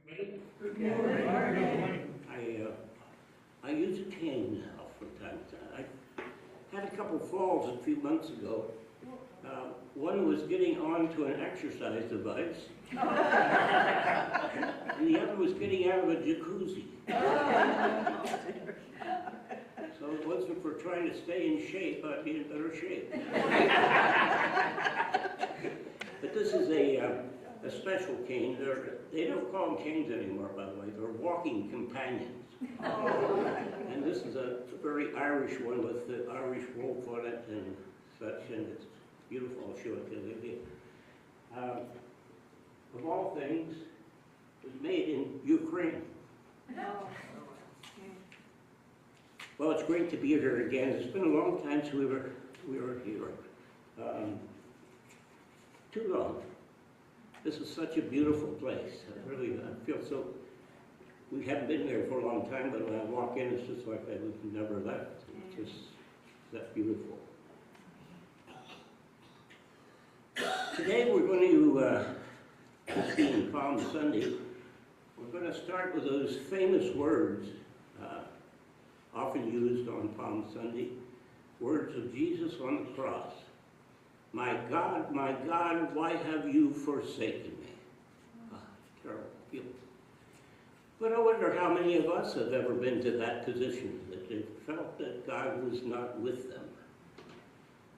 Good morning. I use a cane now from time to time. I had a couple falls a few months ago. One was getting onto an exercise device, and the other was getting out of a jacuzzi. So it wasn't for trying to stay in shape, I'd be in better shape. But this is a special cane. They don't call them canes anymore, by the way. They're walking companions. And this is a very Irish one with the Irish wolf on it and such, and it's beautiful. I'll show it to you. Of all things, it was made in Ukraine. Well, it's great to be here again. It's been a long time since we were here. Too long. This is such a beautiful place. I feel so. We haven't been there for a long time, but when I walk in, it's just like we've never left. It's just that beautiful. Today we're going to, being Palm Sunday, we're going to start with those famous words often used on Palm Sunday, words of Jesus on the cross. My God, why have you forsaken me? Terrible feeling. But I wonder how many of us have ever been to that position, that they felt that God was not with them,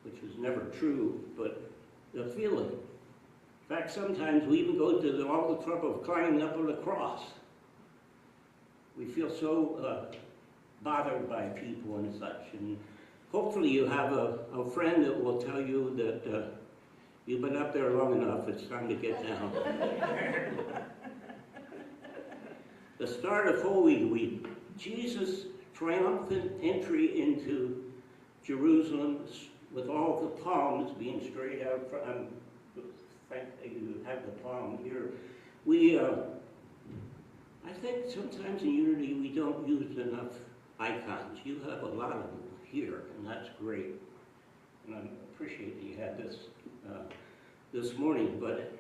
which was never true, but the feeling. In fact, sometimes we even go to all the trouble of climbing up on the cross. We feel so bothered by people and such. And hopefully you have a friend that will tell you that you've been up there long enough, it's time to get down. The start of Holy Week, Jesus' triumphant entry into Jerusalem with all the palms being straight out front. Thank you have the palm here. I think sometimes in Unity we don't use enough icons. You have a lot of them here, and that's great. And I appreciate that you had this this morning, but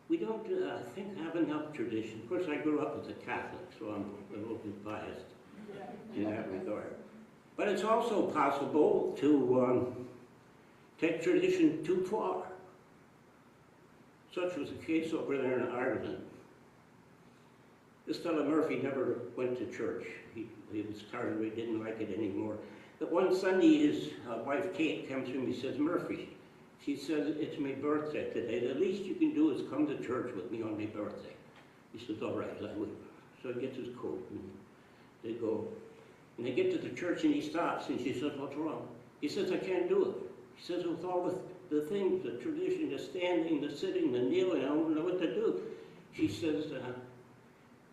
we don't, I think, have enough tradition. Of course, I grew up as a Catholic, so I'm a little bit biased in that regard. But it's also possible to take tradition too far. Such was the case over there in Ireland. This fellow Murphy never went to church. He was tired of it, he didn't like it anymore. But one Sunday, his wife Kate comes to him and says, "Murphy," she says, "it's my birthday today. The least you can do is come to church with me on my birthday." He says, "All right, I will." So he gets his coat and they go. And they get to the church and he stops and she says, "What's wrong?" He says, "I can't do it." He says, "With all the things, the tradition, the standing, the sitting, the kneeling, I don't know what to do." She says,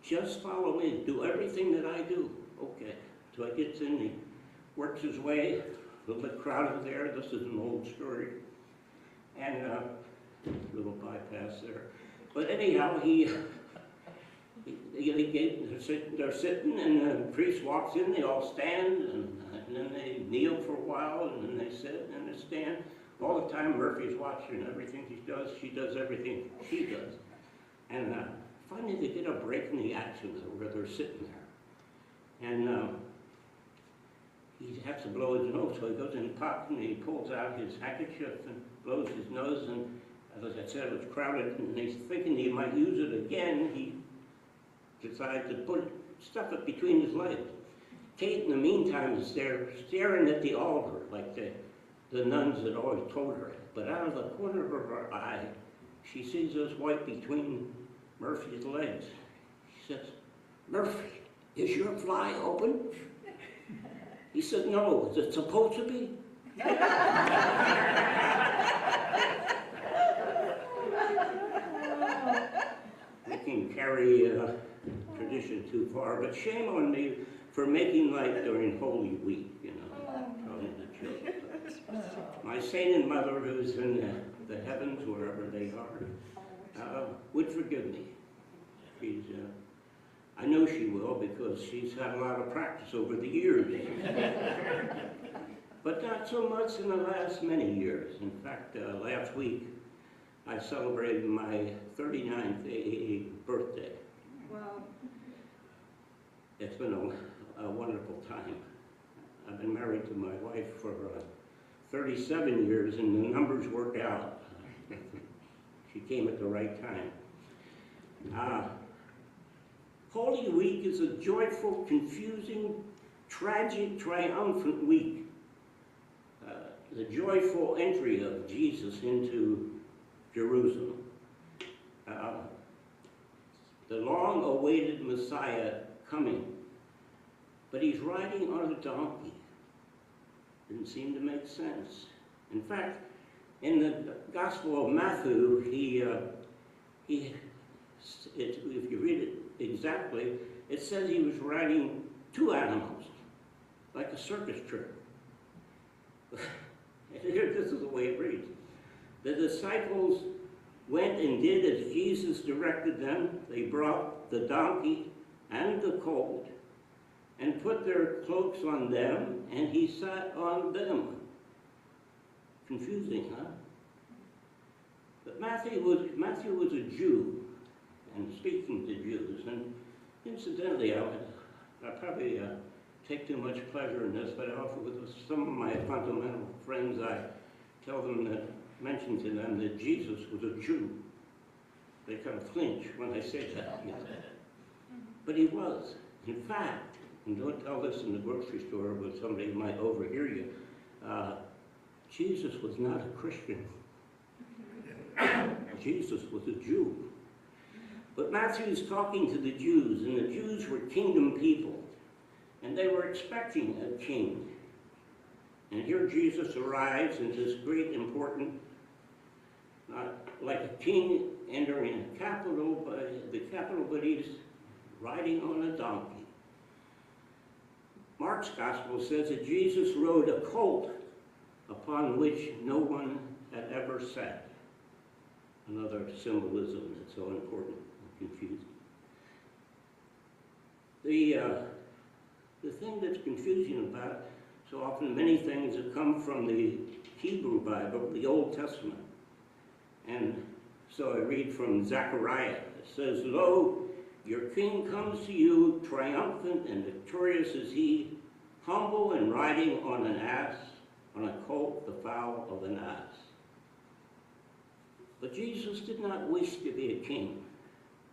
"Just follow me, do everything that I do." Okay. So he gets in, he works his way, a little bit crowded there. This is an old story. And a little bypass there. But anyhow, they're sitting, and the priest walks in, they all stand, and then they kneel for a while, and then they sit, and they stand. All the time Murphy's watching everything she does everything she does. And finally they get a break in the action where they're sitting there. And he has to blow his nose, so he goes in the pot and he pulls out his handkerchief and blows his nose, and as I said, it was crowded, and he's thinking he might use it again. He decides to stuff it between his legs. Kate, in the meantime, is there staring at the altar like the nuns had always told her. But out of the corner of her eye, she sees this white between Murphy's legs. She says, "Murphy, is your fly open?" He said, "No, is it supposed to be?" We can carry tradition too far, but shame on me for making light during Holy Week, you know, telling the children. My sainted mother, who's in the heavens, wherever they are, would forgive me. I know she will, because she's had a lot of practice over the years. But not so much in the last many years. In fact, last week, I celebrated my 39th birthday. Wow. It's been a wonderful time. I've been married to my wife for 37 years, and the numbers work out. She came at the right time. Holy Week is a joyful, confusing, tragic, triumphant week. The joyful entry of Jesus into Jerusalem. The long-awaited Messiah coming, but he's riding on a donkey. Didn't seem to make sense. In fact, in the Gospel of Matthew, if you read it exactly, it says he was riding two animals, like a circus trick. This is the way it reads. The disciples went and did as Jesus directed them. They brought the donkey and the colt and put their cloaks on them, and he sat on them. Confusing, huh? But Matthew was a Jew, and speaking to Jews, and incidentally, I probably take too much pleasure in this, but often with some of my fundamental friends, I tell them that, mention to them that Jesus was a Jew. They kind of flinch when I say that. You know. But he was. In fact, and don't tell this in the grocery store, but somebody might overhear you, Jesus was not a Christian. Jesus was a Jew. But Matthew's talking to the Jews, and the Jews were kingdom people, and they were expecting a king. And here Jesus arrives in this great, important, not like a king entering the capital, but he's riding on a donkey. Mark's gospel says that Jesus rode a colt upon which no one had ever sat. Another symbolism that's so important and confusing. The thing that's confusing about it, so often many things that come from the Hebrew Bible, the Old Testament. And so I read from Zechariah. It says, "Lo, your king comes to you, triumphant and victorious is he, humble and riding on an ass, on a colt, the foal of an ass." But Jesus did not wish to be a king.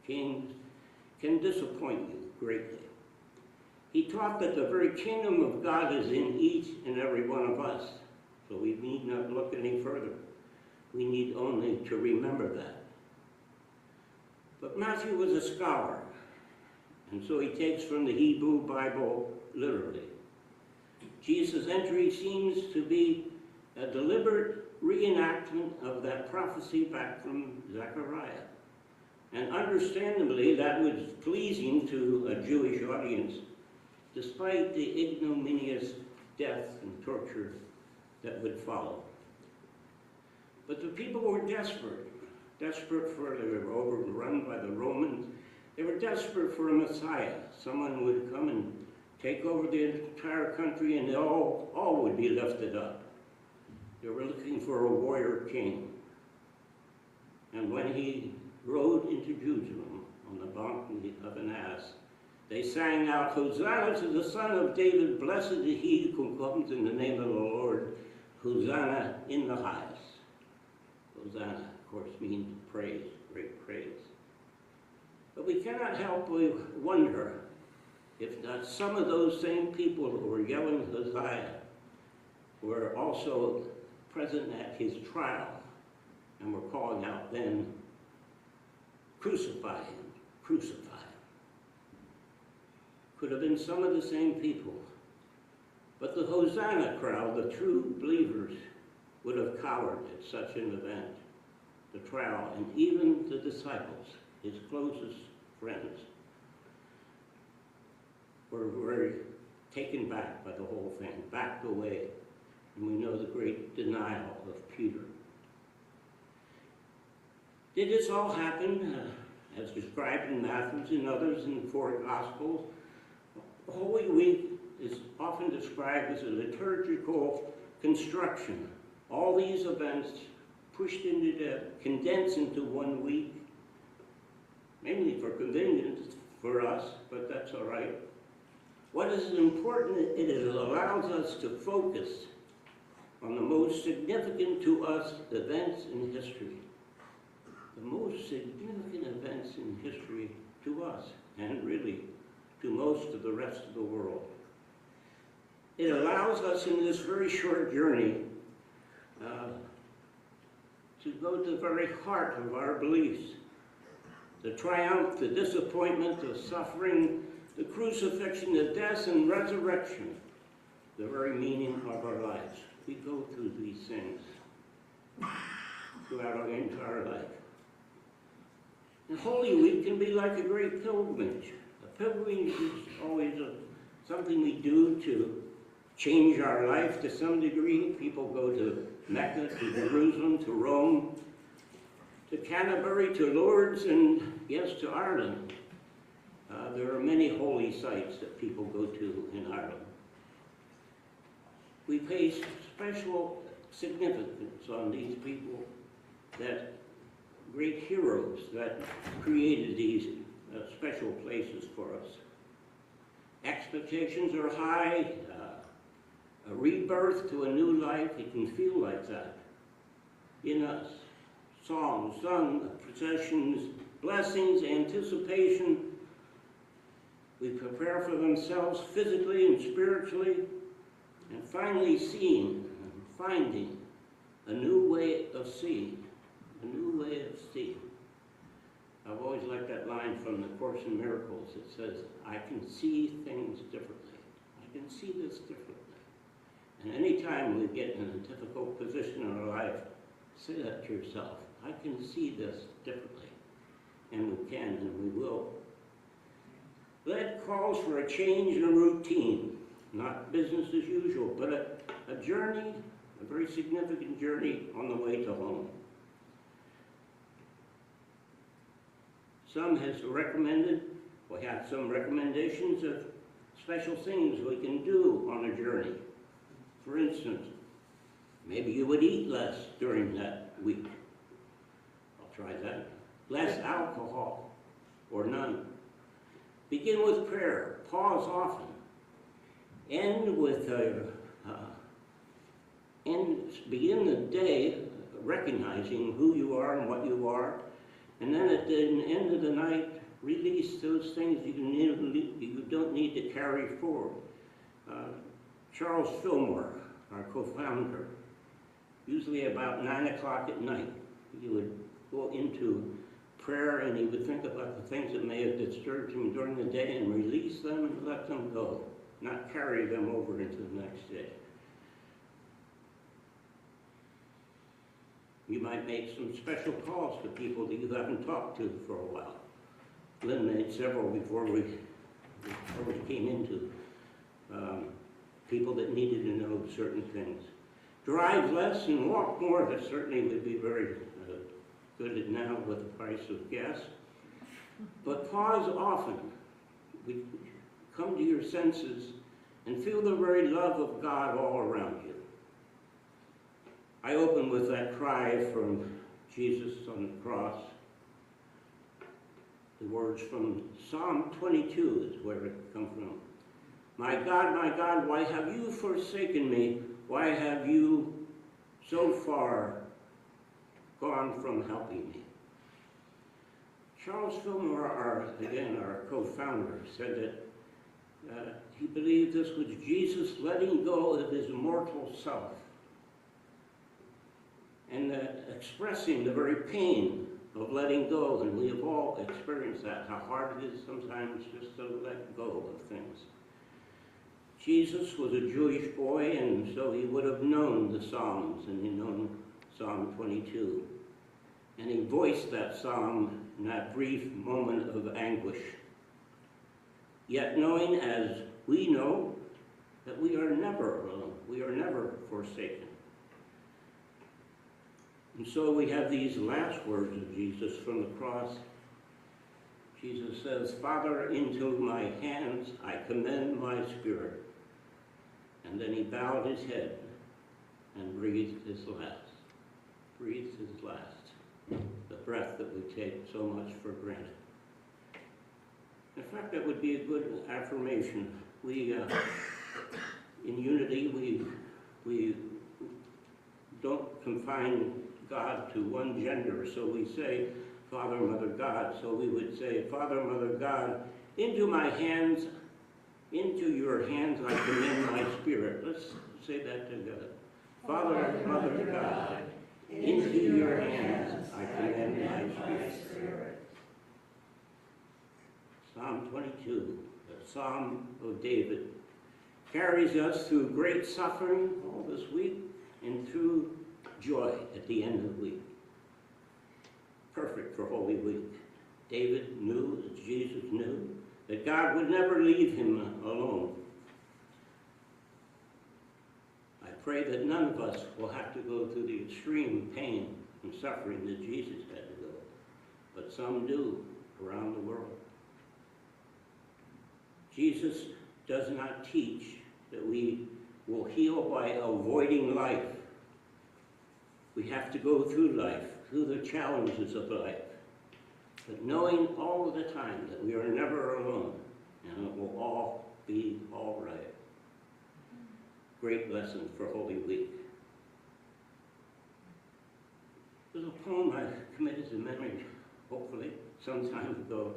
Kings can disappoint you greatly. He taught that the very kingdom of God is in each and every one of us, so we need not look any further. We need only to remember that. But Matthew was a scholar, and so he takes from the Hebrew Bible literally. Jesus' entry seems to be a deliberate reenactment of that prophecy back from Zechariah. And understandably, that was pleasing to a Jewish audience, despite the ignominious death and torture that would follow. But the people were desperate for, they were overrun by the Romans. They were desperate for a Messiah. Someone would come and take over the entire country, and they all would be lifted up. They were looking for a warrior king. And when he rode into Jerusalem on the donkey of an ass, they sang out, "Hosanna to the Son of David, blessed is he who comes in the name of the Lord, Hosanna in the highest." Hosanna, of course, means praise, great praise. But we cannot help but wonder if not some of those same people who were yelling Hosanna were also present at his trial and were calling out then, "Crucify him, crucify him." Could have been some of the same people. But the Hosanna crowd, the true believers, would have cowered at such an event, the trial, and even the disciples, his closest friends, were very taken back by the whole thing, backed away. And we know the great denial of Peter. Did this all happen, as described in Matthew and others in the four Gospels? Holy Week is often described as a liturgical construction. All these events condensed into 1 week, mainly for convenience for us, but that's all right. What is important, it allows us to focus on the most significant to us events in history. The most significant events in history to us, and really to most of the rest of the world. It allows us in this very short journey to go to the very heart of our beliefs. The triumph, the disappointment, the suffering, the crucifixion, the death and resurrection, the very meaning of our lives. We go through these things throughout our entire life. And Holy Week can be like a great pilgrimage. A pilgrimage is always something we do to change our life to some degree. People go to Mecca, to Jerusalem, to Rome, to Canterbury, to Lourdes, and yes, to Ireland. There are many holy sites that people go to in Ireland. We place special significance on these people, that great heroes that created these special places for us. Expectations are high. A rebirth to a new life, it can feel like that in us. Songs sung, processions, blessings, anticipation. We prepare for themselves physically and spiritually, and finally seeing and finding a new way of seeing, a new way of seeing. I've always liked that line from the Course in Miracles. It says, I can see things differently. I can see this differently. And any time we get in a difficult position in our life, say that to yourself. I can see this differently. And we can, and we will. That calls for a change in a routine, not business as usual, but a journey, a very significant journey on the way to home. Some has recommended, we have some recommendations of special things we can do on a journey. For instance, maybe you would eat less during that week. I'll try that. Less alcohol, or none. Begin with prayer. Pause often. Begin the day recognizing who you are and what you are, and then at the end of the night, release those things you don't need to carry forward. Charles Fillmore, our co-founder, usually about 9 o'clock at night, he would go into prayer and he would think about the things that may have disturbed him during the day and release them and let them go, not carry them over into the next day. You might make some special calls to people that you haven't talked to for a while. Lynn made several before we came into people that needed to know certain things. Drive less and walk more. That certainly would be very good now with the price of gas. But pause often. We come to your senses and feel the very love of God all around you. I open with that cry from Jesus on the cross. The words from Psalm 22 is where it comes from. My God, why have you forsaken me? Why have you so far gone from helping me? Charles Fillmore, our co-founder, said that he believed this was Jesus letting go of his mortal self and expressing the very pain of letting go, and we have all experienced that, how hard it is sometimes just to let go of things. Jesus was a Jewish boy, and so he would have known the Psalms, and he known Psalm 22. And he voiced that psalm in that brief moment of anguish. Yet knowing, as we know, that we are never alone, we are never forsaken. And so we have these last words of Jesus from the cross. Jesus says, Father, into my hands I commend my spirit. And then he bowed his head and breathed his last. breathes his last, the breath that we take so much for granted. In fact, that would be a good affirmation. We, in unity, we don't confine God to one gender, so we say Father, Mother, God. So we would say, Father, Mother, God, into my hands, into your hands I commend my spirit. Let's say that together. Father, Mother, God, into your hands I commend my spirit. Psalm 22, the Psalm of David, carries us through great suffering all this week and through joy at the end of the week. Perfect for Holy Week. David knew, as Jesus knew, that God would never leave him alone. I pray that none of us will have to go through the extreme pain and suffering that Jesus had to go, but some do around the world. Jesus does not teach that we will heal by avoiding life. We have to go through life, through the challenges of life, but knowing all of the time that we are never alone and it will all be all right. Great lesson for Holy Week. There's a poem I committed to memory, hopefully, some time ago,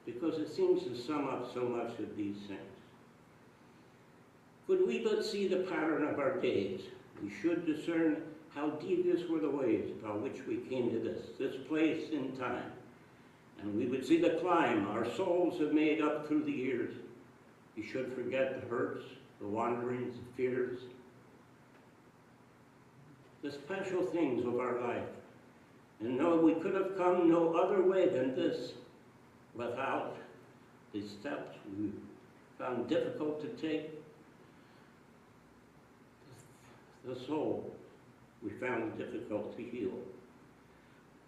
because it seems to sum up so much of these things. Could we but see the pattern of our days, we should discern how devious were the ways by which we came to this place in time. And we would see the climb our souls have made up through the years. We should forget the hurts, the wanderings, the fears, the special things of our life, and know we could have come no other way than this without the steps we found difficult to take, the soul we found difficult to heal.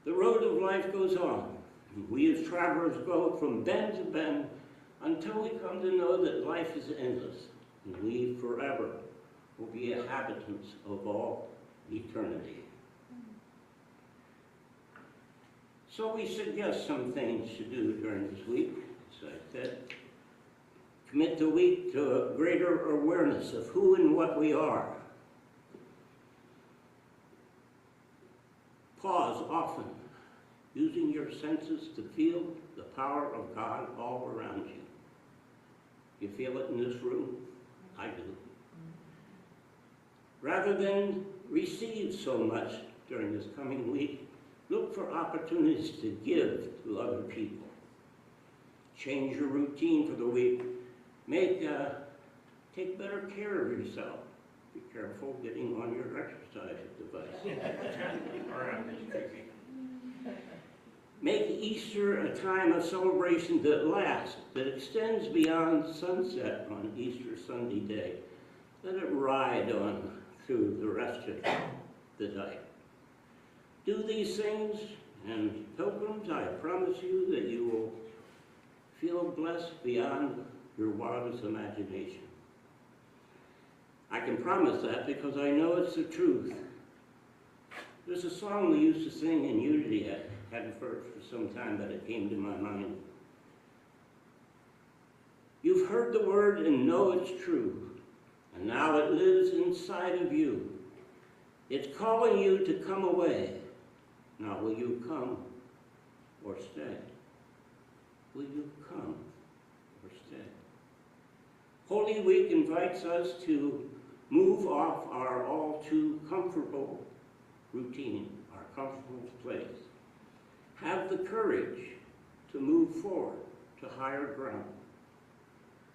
The road of life goes on, and we as travelers go from bend to bend until we come to know that life is endless, and we forever will be inhabitants of all eternity. So we suggest some things to do during this week, as I said. Commit the week to a greater awareness of who and what we are. Pause often, using your senses to feel the power of God all around you. You feel it in this room? I do. Rather than receive so much during this coming week, look for opportunities to give to other people. Change your routine for the week. Take better care of yourself. Be careful getting on your exercise device. Make Easter a time of celebration that lasts, that extends beyond sunset on Easter Sunday day. Let it ride on through the rest of the night. Do these things, and pilgrims, I promise you that you will feel blessed beyond your wildest imagination. I can promise that because I know it's the truth. There's a song we used to sing in Unity. I hadn't heard for some time, but it came to my mind. You've heard the word and know it's true, and now it lives inside of you. It's calling you to come away. Now, will you come or stay? Will you come or stay? Holy Week invites us to move off our all too comfortable routine, our comfortable place. Have the courage to move forward to higher ground,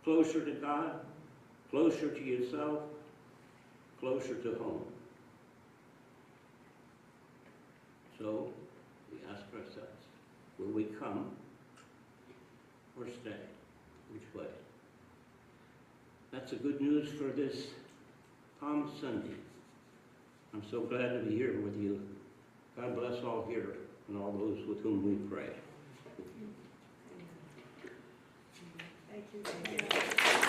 closer to God, closer to yourself, closer to home. So we ask ourselves, will we come or stay? Which way? That's the good news for this Palm Sunday. I'm so glad to be here with you. God bless all here and all those with whom we pray. Thank you.